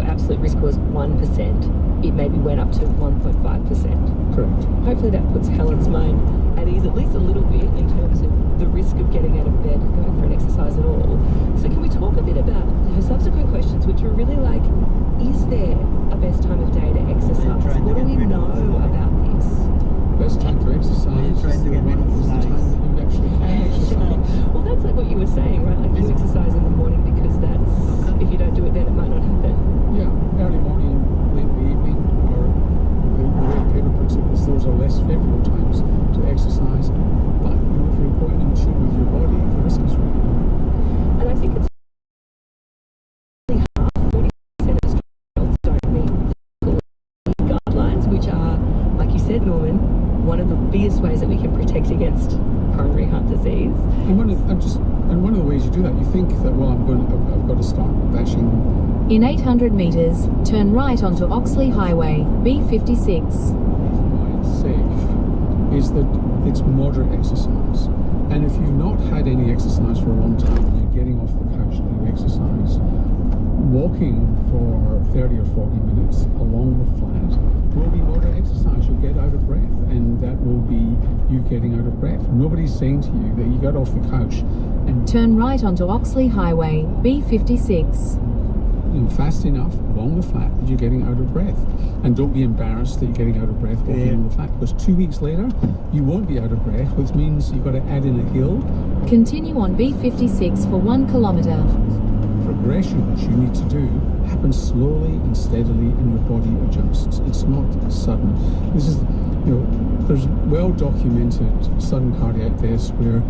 absolute risk was 1%, it maybe went up to 1.5%. Correct. Hopefully that puts Helen's mind at ease at least a little bit in terms of the risk of getting out of bed and going for an exercise at all. So can we talk a bit about her subsequent questions, which were really like, is there a best time of day to exercise? What do we know about this? Best time to exercise is the time that you actually can exercise. Well, that's like what you were saying, right? Like you exercise in the morning because that's, if you don't do it then it might not happen. Yeah, early morning, late in the evening, or the way the paper puts it is those are less favourable times to exercise. But if you're going in tune with your body, the risk is really low. And I think it's really hard. 40% of Australians don't meet guidelines, which are, like you said, Norman, one of the biggest ways that we can protect against coronary heart disease. And one of the ways you do that, you think that, well, I've got to start bashing. In 800 metres, turn right onto Oxley Highway, B56. Why it's safe is that It's moderate exercise. And if you've not had any exercise for a long time and you're getting off the couch to do exercise, walking for 30 or 40 minutes along the flat will be moderate exercise. You'll get out of breath, and that will be you getting out of breath. Nobody's saying to you that you got off the couch and turn right onto Oxley Highway, B56. Fast enough along the flat that you're getting out of breath. And don't be embarrassed that you're getting out of breath walking along the flat, because 2 weeks later you won't be out of breath, which means you've got to add in a hill. Continue on B56 for 1 kilometre. Progression, which you need to do, happens slowly and steadily, and your body adjusts. It's not sudden. This is, there's well documented sudden cardiac deaths where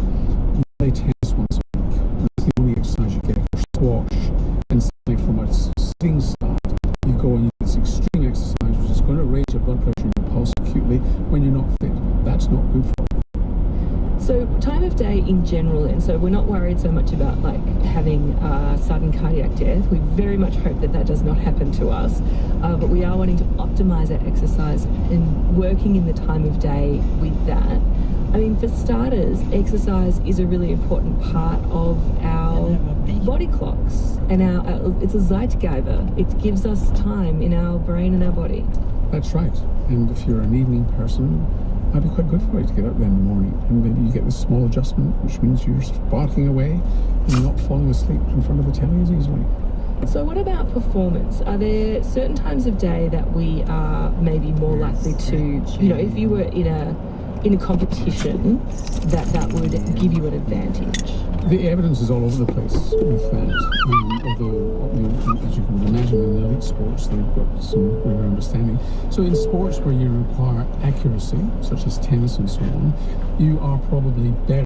you play tennis once a week. That's the only exercise you get, or squash. And suddenly from a sitting start, you go and you do this extreme exercise, which is going to raise your blood pressure and your pulse acutely when you're not fit. That's not good for you. So time of day in general, and so we're not worried so much about like having sudden cardiac death. We very much hope that that does not happen to us, but we are wanting to optimize our exercise and working in the time of day with that. I mean, for starters, exercise is a really important part of our body clocks, and it's a Zeitgeber. It gives us time in our brain and our body. That's right. And if you're an evening person, that'd be quite good for you to get out there in the morning, and maybe you get this small adjustment, which means you're sparking away and you're not falling asleep in front of the telly as easily. So what about performance? Are there certain times of day that we are maybe more likely to, if you were in a competition, that would give you an advantage? The evidence is all over the place with that, although, as you can imagine, in elite sports, they've got some greater understanding. So in sports where you require accuracy, such as tennis and so on, you are probably better